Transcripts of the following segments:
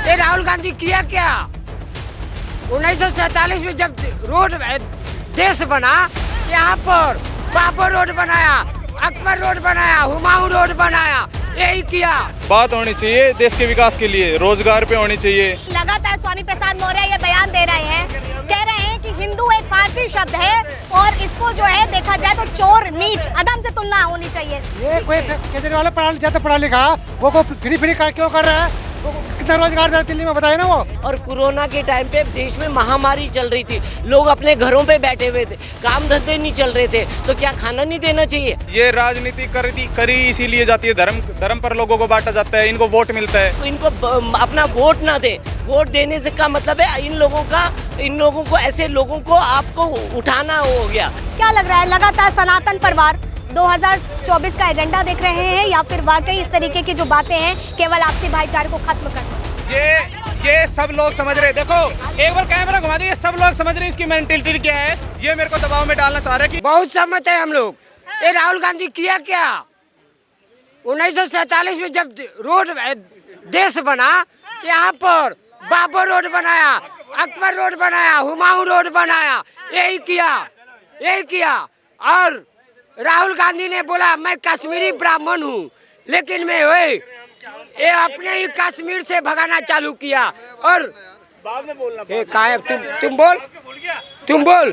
ये राहुल गांधी किया क्या? 1947 में जब रोड देश बना, यहाँ पर बाबर रोड बनाया, अकबर रोड बनाया, हुमायूं रोड बनाया, यही किया। बात होनी चाहिए देश के विकास के लिए, रोजगार पे होनी चाहिए। लगातार स्वामी प्रसाद मौर्य ये बयान दे रहे हैं, कह रहे हैं कि हिंदू एक फारसी शब्द है और इसको जो है देखा जाए तो चोर, नीच, अधम से तुलना होनी चाहिए। ये कोई केजरीवाल पढ़ा लिखा वो को फ्री क्यों कर रहा है? कितना रोजगार दे दिल्ली में बताए ना वो। और कोरोना के टाइम पे देश में महामारी चल रही थी, लोग अपने घरों पे बैठे हुए थे, काम धंधे नहीं चल रहे थे, तो क्या खाना नहीं देना चाहिए? ये राजनीति करी इसीलिए जाती है, धर्म पर लोगों को बांटा जाता है, इनको वोट मिलता है। तो इनको अपना वोट ना दे, वोट देने से का मतलब है इन लोगों को ऐसे लोगों को आपको उठाना हो गया। क्या लग रहा है, लगातार सनातन परिवार 2024 का एजेंडा देख रहे हैं या फिर वाकई इस तरीके की जो बातें हैं केवल आपसी भाईचारे को खत्म करना? ये सब लोग समझ रहे हैं। देखो एक बार कैमरा घुमा दो, ये सब लोग समझ रहे हैं इसकी मेंटालिटी क्या है। ये मेरे को दबाव में डालना चाह रहे हैं कि बहुत सहमत है हम लोग। ये राहुल गांधी किया क्या? 1947 में जब रोड देश बना, यहाँ पर बाबर रोड बनाया, अकबर रोड बनाया, हुमायूं रोड बनाया, यही किया। और राहुल गांधी ने बोला मैं कश्मीरी ब्राह्मण हूँ, लेकिन मैं ये अपने ही कश्मीर से भगाना चालू किया। और बाद में बोलना तुम बोल।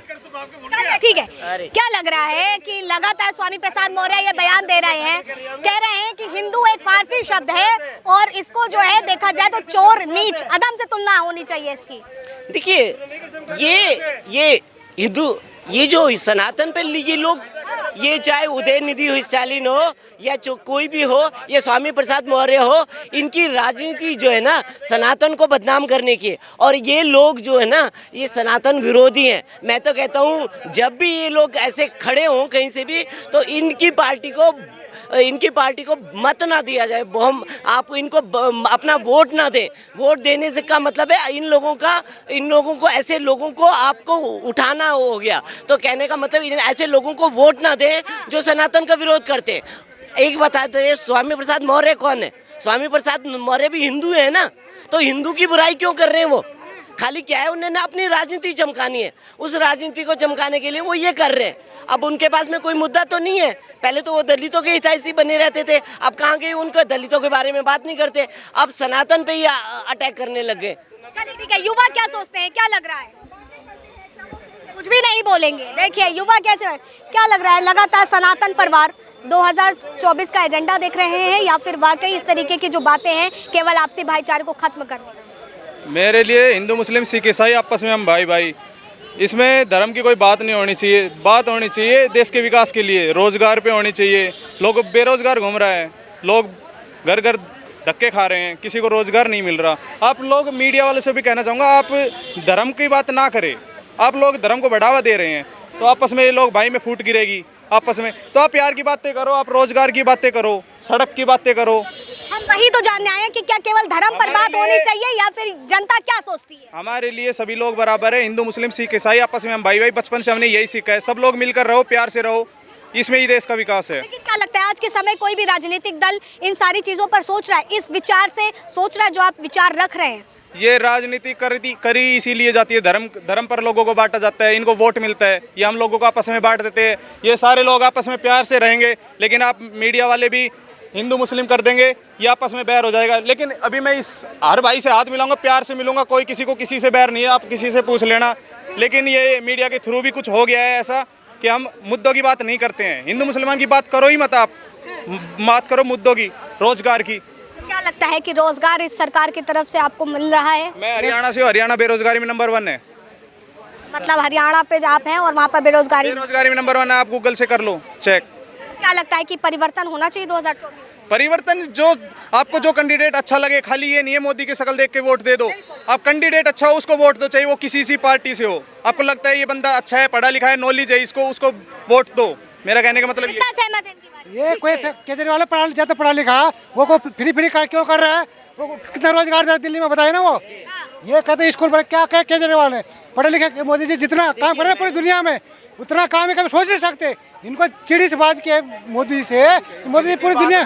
ठीक है, क्या लग रहा है कि लगातार स्वामी प्रसाद मौर्य ये बयान दे रहे हैं, कह रहे हैं कि हिंदू एक फारसी शब्द है और इसको जो है देखा जाए तो चोर, नीच, अधम से तुलना होनी चाहिए इसकी। देखिए ये हिंदू, ये जो सनातन पे ये लोग, ये चाहे उदयनिधि हो, स्टालिन हो या कोई भी हो, ये स्वामी प्रसाद मौर्य हो, इनकी राजनीति जो है ना सनातन को बदनाम करने की। और ये लोग जो है ना ये सनातन विरोधी हैं। मैं तो कहता हूँ जब भी ये लोग ऐसे खड़े हों कहीं से भी, तो इनकी पार्टी को मत ना दिया जाए, आप इनको अपना वोट ना दे। वोट देने से का मतलब है इन लोगों को ऐसे लोगों को आपको उठाना हो गया। तो कहने का मतलब ऐसे लोगों को वोट ना दे जो सनातन का विरोध करते। एक बता दो, स्वामी प्रसाद मौर्य कौन है? स्वामी प्रसाद मौर्य भी हिंदू है ना, तो हिंदू की बुराई क्यों कर रहे हैं वो? खाली क्या है, उन्होंने अपनी राजनीति चमकानी है, उस राजनीति को चमकाने के लिए वो ये कर रहे हैं। अब उनके पास में कोई मुद्दा तो नहीं है। पहले तो वो दलितों के हितैषी बने रहते थे, अब कहाँ गए, उनको दलितों के बारे में बात नहीं करते, अब सनातन पे ही अटैक करने लग गए। चलिए ठीक है, युवा क्या सोचते हैं, क्या लग रहा है? कुछ भी नहीं बोलेंगे। देखिए युवा कैसे, क्या लग रहा है, लगातार सनातन परिवार 2024 का एजेंडा देख रहे हैं या फिर वाकई इस तरीके की जो बातें हैं केवल आपसी भाईचारे को खत्म करना? मेरे लिए हिंदू मुस्लिम सिख ईसाई आपस में हम भाई, इसमें धर्म की कोई बात नहीं होनी चाहिए। बात होनी चाहिए देश के विकास के लिए, रोजगार पे होनी चाहिए। लोग बेरोजगार घूम रहे हैं, लोग घर घर धक्के खा रहे हैं, किसी को रोजगार नहीं मिल रहा। आप लोग मीडिया वाले से भी कहना चाहूँगा, आप धर्म की बात ना करें। आप लोग धर्म को बढ़ावा दे रहे हैं, तो आपस में ये लोग भाई में फूट गिरेगी आपस में। तो आप प्यार की बातें करो, आप रोजगार की बातें करो, सड़क की बातें करो। हम वही तो जानने आए हैं कि क्या केवल धर्म पर बात होनी चाहिए या फिर जनता क्या सोचती है? हमारे लिए सभी लोग बराबर है, हिंदू मुस्लिम सिख ईसाई आपस में हम भाई। बचपन से हमने यही सीखा है, सब लोग मिलकर रहो, प्यार से रहो, इसमें ही देश का विकास है। लेकिन क्या लगता है आज के समय कोई भी राजनीतिक दल इन सारी चीजों पर सोच रहा है, इस विचार से सोच रहा है जो आप विचार रख रहे हैं? ये राजनीति करी इसीलिए जाती है, धर्म पर लोगों को बांटा जाता है, इनको वोट मिलता है, ये हम लोगों को आपस में बांट देते हैं। ये सारे लोग आपस में प्यार से रहेंगे, लेकिन आप मीडिया वाले भी हिंदू मुस्लिम कर देंगे, ये आपस में बैर हो जाएगा। लेकिन अभी मैं इस हर भाई से हाथ मिलाऊंगा, प्यार से मिलूंगा, कोई किसी को किसी से बैर नहीं है, आप किसी से पूछ लेना। लेकिन ये मीडिया के थ्रू भी कुछ हो गया है ऐसा कि हम मुद्दों की बात नहीं करते हैं। हिंदू मुसलमान की बात करो ही मत, आप बात करो मुद्दों की, रोजगार की। क्या लगता है कि रोजगार इस सरकार की तरफ से आपको मिल रहा है? मैं हरियाणा से हूँ, हरियाणा बेरोजगारी में नंबर 1 है। मतलब हरियाणा पे आप हैं और वहाँ पर बेरोजगारी में नंबर 1 है, आप गूगल से कर लो चेक। क्या लगता है कि परिवर्तन होना चाहिए 2024 में? परिवर्तन, जो आपको जो कैंडिडेट अच्छा लगे, खाली ये नहीं है मोदी की शक्ल देख के वोट दे दो। आप कैंडिडेट अच्छा हो उसको वोट दो, चाहे वो किसी सी पार्टी से हो। आपको लगता है ये बंदा अच्छा है, पढ़ा लिखा है, नॉलेज है, उसको वोट दो। मेरा कहने का मतलब कितना सहमत है इनकी बात? ये कोई केजरीवाल पढ़ा लिखा वो को फ्री क्यों कर रहा है? वो कितना रोजगार दे दिल्ली में बताए ना वो। ये कहते हैं स्कूल पर क्या क्या केजरीवाल है, पढ़े लिखे मोदी जी जितना काम कर रहे हैं पूरी दुनिया में उतना काम है कभी सोच नहीं सकते। इनको चिड़ी से बात की है मोदी से, मोदी जी पूरी दुनिया।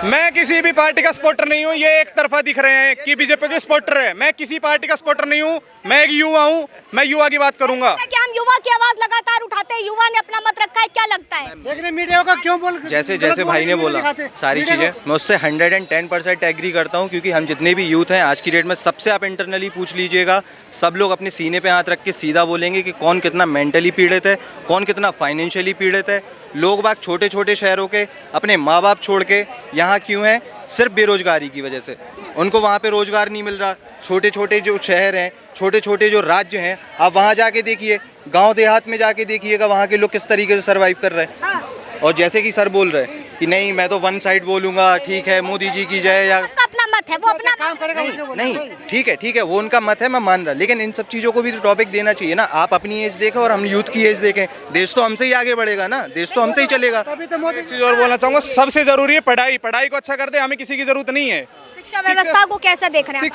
मैं किसी भी पार्टी का सपोर्टर नहीं हूँ, ये एक तरफा दिख रहे हैं कि बीजेपी के सपोर्टर है। मैं किसी पार्टी का सपोर्टर नहीं हूँ, मैं एक युवा हूँ, मैं युवा की बात करूंगा। क्या हम युवा की आवाज लगातार उठाते हैं, युवा ने अपना मत रखा है, क्या लगता है? लेकिन मीडिया का क्यों बोल जैसे जैसे भाई ने बोला सारी चीज़ें मैं उससे 110% एग्री करता हूँ, क्योंकि हम जितने भी यूथ हैं आज की डेट में सबसे आप इंटरनली पूछ लीजिएगा, सब लोग अपने सीने पे हाथ रख के सीधा बोलेंगे कि कौन कितना मेंटली पीड़ित है, कौन कितना फाइनेंशियली पीड़ित है। लोग बाग छोटे छोटे शहरों के अपने माँ बाप छोड़ के यहाँ क्यों हैं? सिर्फ बेरोजगारी की वजह से। उनको वहाँ पे रोजगार नहीं मिल रहा। छोटे छोटे जो शहर हैं, छोटे छोटे जो राज्य हैं, आप वहाँ जाके देखिए, गांव देहात में जाके देखिएगा वहाँ के लोग किस तरीके से सर्वाइव कर रहे हैं। और जैसे कि सर बोल रहे हैं कि नहीं मैं तो वन साइड बोलूँगा, ठीक है मोदी जी की जय, या उसका अपना मत है, वो अपना काम करेगा। नहीं ठीक है वो उनका मत है, मैं मान रहा, लेकिन इन सब चीज़ों को भी तो टॉपिक देना चाहिए ना। आप अपनी एज देखें और हम यूथ की एज देखें, देश तो हमसे ही आगे बढ़ेगा ना, देश तो हमसे ही चलेगा। तभी तो मोदी एक चीज और बोलना चाहूंगा, सबसे जरूरी है पढ़ाई। पढ़ाई को अच्छा कर दे, हमें किसी की जरूरत नहीं है। शिक्षा व्यवस्था को कैसा देख रहे हैं?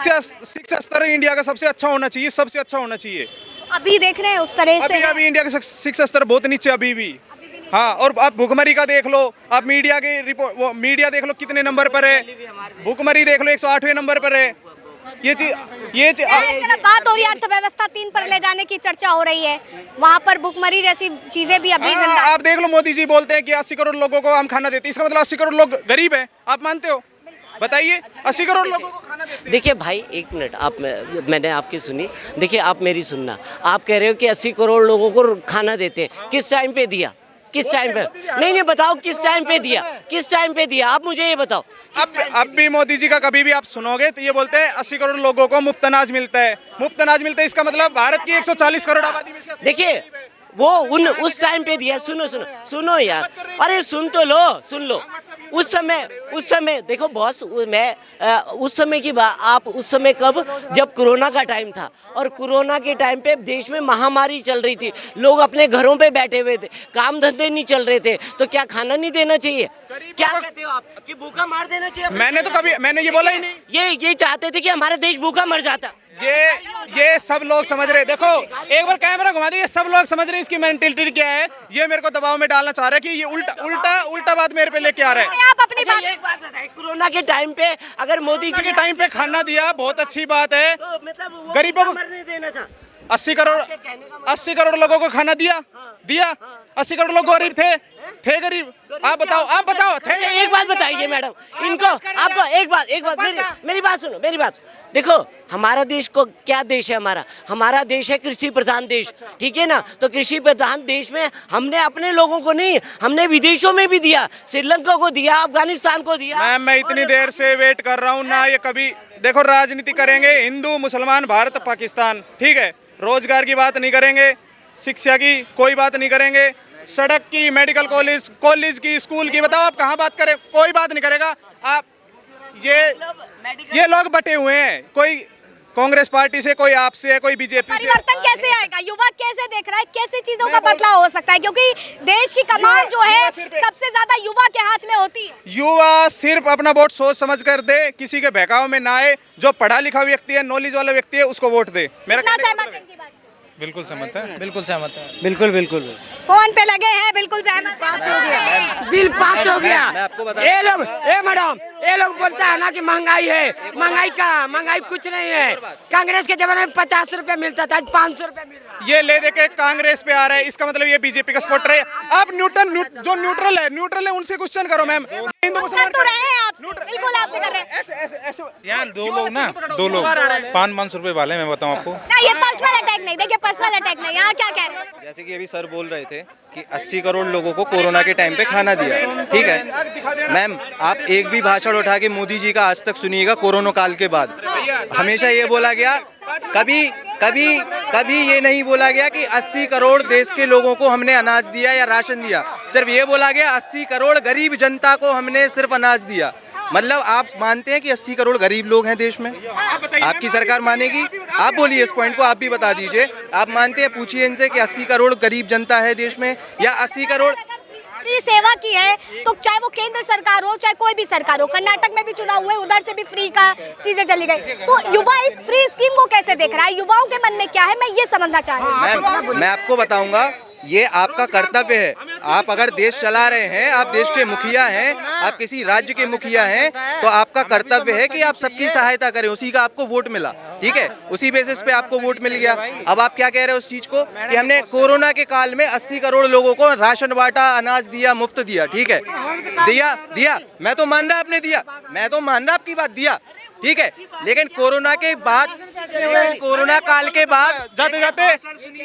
शिक्षा स्तर इंडिया का सबसे अच्छा होना चाहिए, सबसे अच्छा होना चाहिए। अभी देख रहे हैं उस तरह से अभी इंडिया का शिक्षा स्तर बहुत नीचे अभी भी। हाँ, और आप भुखमरी का देख लो, आप मीडिया के रिपोर्ट, वो मीडिया देख लो कितने नंबर पर है, भुखमरी देख लो 108वें नंबर पर है। ये चीज एक तरफ बात हो रही है अर्थव्यवस्था 3 पर ले जाने की चर्चा हो रही है, वहाँ पर भुखमरी जैसी चीजें भी अभी जिंदा है। आप देख लो, मोदी जी बोलते हैं कि 80 करोड़ लोगों को हम खाना देते हैं, इसका मतलब 80 करोड़ लोग गरीब है। आप मानते हो? बताइए, 80 करोड़ लोगों को खाना देते हैं। देखिए भाई एक मिनट, आप मैंने आपकी सुनी, देखिए आप मेरी सुनना। आप कह रहे हो कि 80 करोड़ लोगों को खाना देते हैं, किस टाइम पे दिया? किस टाइम पे? नहीं बताओ किस टाइम पे दिया, किस टाइम पे दिया, आप मुझे ये बताओ। अब भी मोदी जी का कभी भी आप सुनोगे तो ये बोलते हैं 80 करोड़ लोगों को मुफ्त अनाज मिलता है, मुफ्त अनाज मिलता है। इसका मतलब भारत की 140 करोड़ आबादी में से देखिए वो उस टाइम पे दिया। सुनो यार, अरे सुन तो लो, सुन लो। उस समय देखो बॉस, मैं उस समय की बात, आप उस समय कब? जब कोरोना का टाइम था, और कोरोना के टाइम पे देश में महामारी चल रही थी, लोग अपने घरों पे बैठे हुए थे, काम धंधे नहीं चल रहे थे, तो क्या खाना नहीं देना चाहिए? क्या कहते हो आप कि भूखा मार देना चाहिए? मैंने ये बोला ही नहीं। ये चाहते थे कि हमारा देश भूखा मर जाता। ये सब लोग समझ रहे। देखो एक बार कैमरा घुमा दो, ये सब लोग समझ रहे हैं इसकी मेंटालिटी क्या है। ये मेरे को दबाव में डालना चाह रहा है कि ये उल्टा बात मेरे पे लेके आ रहा है। आप अपनी बात एक बात बताइए, कोरोना के टाइम पे अगर मोदी जी के टाइम पे खाना दिया, बहुत अच्छी बात है। तो मतलब गरीबों को मरने देना था। 80 करोड़ लोगों को खाना दिया। 80 करोड़ लोग गरीब थे गरीब। आप बताओ थे? एक बात बताइए मैडम इनको, आपको एक बात मेरी बात सुनो, मेरी बात देखो। हमारा देश को क्या देश है? हमारा देश है कृषि प्रधान देश, ठीक है ना? तो कृषि प्रधान देश में हमने अपने लोगों को नहीं, हमने विदेशों में भी दिया, श्रीलंका को दिया, अफगानिस्तान को दिया। मैं इतनी देर से वेट कर रहा हूँ ना। ये कभी देखो राजनीति करेंगे, हिंदू मुसलमान भारत पाकिस्तान, ठीक है। रोजगार की बात नहीं करेंगे, शिक्षा की कोई बात नहीं करेंगे, सड़क की, मेडिकल कॉलेज की, स्कूल की, बताओ आप कहाँ बात करें? कोई बात नहीं करेगा। आप ये लोग बटे हुए हैं, कोई कांग्रेस पार्टी से, कोई आपसे है, कोई बीजेपी से। परिवर्तन कैसे आएगा? युवा कैसे देख रहा है? कैसे चीजों का बदलाव हो सकता है? क्योंकि देश की कमान जो है सबसे ज्यादा युवा के हाथ में होती है। युवा सिर्फ अपना वोट सोच समझ कर दे, किसी के बहकाव में ना आए। जो पढ़ा लिखा व्यक्ति है, नॉलेज वाला व्यक्ति है, उसको वोट दे। मेरा सहमत है इनकी बात से? बिल्कुल सहमत है, बिल्कुल सहमत है। बिल्कुल फोन पे लगे हैं, बिल्कुल सहमत है। बिल पास हो गया। मैं आपको बता, मैडम ये लोग बोलता है ना कि महंगाई है, महंगाई कुछ नहीं है। कांग्रेस के जमाने में 50 रुपए मिलता था, आज 500 रुपए मिल रहा है। ये ले देके कांग्रेस पे आ रहा है, इसका मतलब ये बीजेपी का सपोर्टर है। आप न्यूट्रल है उनसे क्वेश्चन करो मैम। हिंदू मुसलमान तो रहे हैं आपसे, बिल्कुल आपसे कर रहे हैं। ऐसे यहाँ दो लोग 500 रुपए वाले, मैं बताऊँ आपको। ये पर्सनल अटैक नहीं, देखिए पर्सनल अटैक नहीं। यहाँ क्या कह रहे हैं? जैसे कि अभी सर बोल रहे थे कि 80 करोड़ लोगों को कोरोना के टाइम पे खाना दिया, ठीक है मैम। आप एक भी भाषण उठा के मोदी जी का आज तक सुनिएगा कोरोना काल के बाद। हमेशा ये बोला गया, कभी ये नहीं बोला गया कि 80 करोड़ देश के लोगों को हमने अनाज दिया या राशन दिया। सिर्फ ये बोला गया 80 करोड़ गरीब जनता को हमने सिर्फ अनाज दिया। मतलब आप मानते हैं कि 80 करोड़ गरीब लोग हैं देश में? आपकी सरकार मानेगी? आप बोलिए इस पॉइंट को, आप भी बता दीजिए। आप मानते हैं? पूछिए इनसे कि 80 करोड़ गरीब जनता है देश में, या 80 करोड़ फ्री सेवा की है, तो चाहे वो केंद्र सरकार हो चाहे कोई भी सरकार हो, कर्नाटक में भी चुनाव हुए, उधर से भी फ्री का चीजें चली गई, तो युवा इस फ्री स्कीम को कैसे देख रहा है, युवाओं के मन में क्या है, मैं ये समझना चाह रही हूँ। मैम मैं आपको बताऊंगा, ये आपका कर्तव्य है। आप अगर देश चला रहे हैं, आप देश के मुखिया हैं, आप किसी राज्य के मुखिया हैं, तो आपका कर्तव्य है कि आप सबकी सहायता करें। उसी का आपको वोट मिला, ठीक है, उसी बेसिस पे आपको वोट मिल गया। अब आप क्या कह रहे हो उस चीज को कि हमने कोरोना के काल में 80 करोड़ लोगों को राशन बांटा, अनाज दिया, मुफ्त दिया, ठीक है, दिया, मैं तो मान रहा आपने दिया, मैं तो मान रहा आपकी बात दिया, ठीक है, लेकिन कोरोना के बाद, कोरोना काल के बाद जाते जाते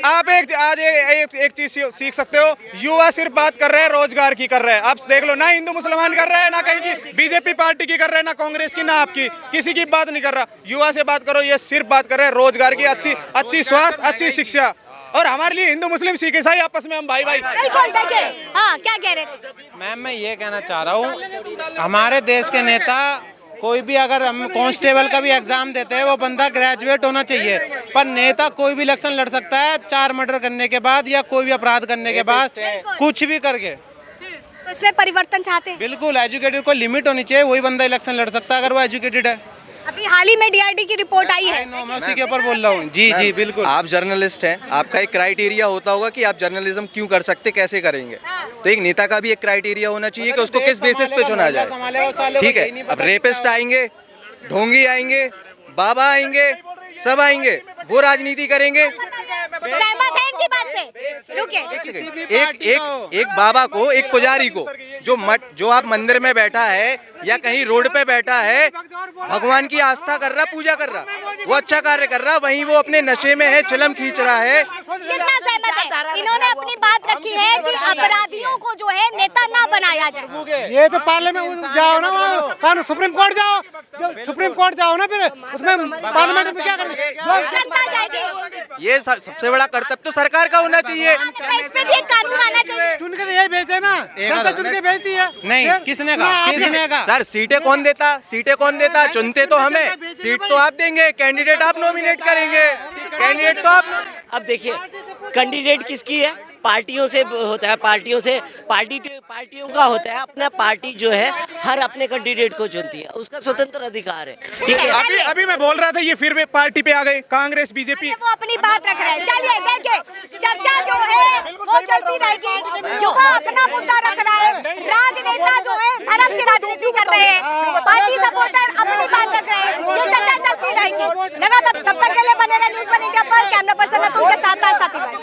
आप एक चीज सीख सकते हो, युवा सिर्फ बात कर रहे हैं रोजगार की कर रहे हैं। आप देख लो, ना हिंदू मुसलमान कर रहे हैं, ना कहीं की बीजेपी पार्टी की कर रहे हैं, ना कांग्रेस की, ना आपकी, किसी की बात नहीं कर रहा। युवा से बात करो, ये सिर्फ बात कर रहे हैं रोजगार की, अच्छी स्वास्थ्य, अच्छी शिक्षा, और हमारे लिए हिंदू मुस्लिम सिख ईसाई आपस में हम भाई भाई। हाँ, क्या कह रहे थे? मैम मैं ये कहना चाह रहा हूँ, हमारे देश के नेता कोई भी, अगर हम कांस्टेबल का भी एग्जाम देते हैं, वो बंदा ग्रेजुएट होना चाहिए, पर नेता कोई भी इलेक्शन लड़ सकता है 4 मर्डर करने के बाद या कोई भी अपराध करने के बाद, कुछ भी करके। तो इसमें परिवर्तन चाहते हैं? बिल्कुल, एजुकेटेड को लिमिट होनी चाहिए, वही बंदा इलेक्शन लड़ सकता है अगर वो एजुकेटेड है। अभी हाल ही में डीआरडी की रिपोर्ट आई है। मैं उसी के ऊपर बोल रहा हूँ। जी बिल्कुल। आप जर्नलिस्ट हैं, आपका एक क्राइटेरिया होता होगा कि आप जर्नलिज्म क्यों कर सकते, कैसे करेंगे, तो एक नेता का भी एक क्राइटेरिया होना चाहिए कि उसको किस बेसिस पे चुना जाए, ठीक है। अब रेपिस्ट आएंगे, ढोंगी आएंगे, बाबा आएंगे, सब आएंगे, वो राजनीति करेंगे। सहमत है इनकी बात से? रुकिए, एक बाबा को, एक पुजारी को, जो आप मंदिर में बैठा है या कहीं रोड पे बैठा है, भगवान की आस्था कर रहा, पूजा कर रहा, वो अच्छा कार्य कर रहा, वहीं वो अपने नशे में है, चिलम खींच रहा है। कितना सहमत है? इन्होंने अपनी बात रखी है कि अपराधियों को जो है नेता ना बनाया जाए। ये तो पार्लियामेंट जाओ ना, वहाँ सुप्रीम कोर्ट जाओ, सुप्रीम कोर्ट जाओ ना, फिर उसमें पार्लियामेंट में क्या करेंगे? ये सबसे बड़ा कर्तव्य तो सरकार का होना चाहिए। इसमें भी एक कानून आना चाहिए। चुन के यही भेजते हैं ना, जनता चुन के भेजती है। नहीं, किसने कहा? सर सीटें कौन देता, चुनते तो हमें, सीट तो आप देंगे, कैंडिडेट आप नॉमिनेट करेंगे, कैंडिडेट तो आप। अब देखिए, कैंडिडेट किसकी है, पार्टियों से होता है, पार्टियों का होता है। अपना पार्टी जो है हर अपने कैंडिडेट को चुनती है, उसका स्वतंत्र अधिकार है, ठीक है। अभी मैं बोल रहा था, ये फिर पार्टी पे आ गए, कांग्रेस बीजेपी। वो अपनी बात रख रहे हैं। चलिए देखिए, चर्चा जो है वो चलती रहेगी। युवा अपना मुद्दा रख रहा है, राजनेता जो है धर्म की राजनीति कर रहे हैं, पार्टी सपोर्टर अपनी बात रख रहे हैं, ये चर्चा चलती रहेगी लगातार। तब तक के लिए बने रहे न्यूज़ 1 इंडिया पर। कैमरा पर्सन अतुल के साथ साथी भाई।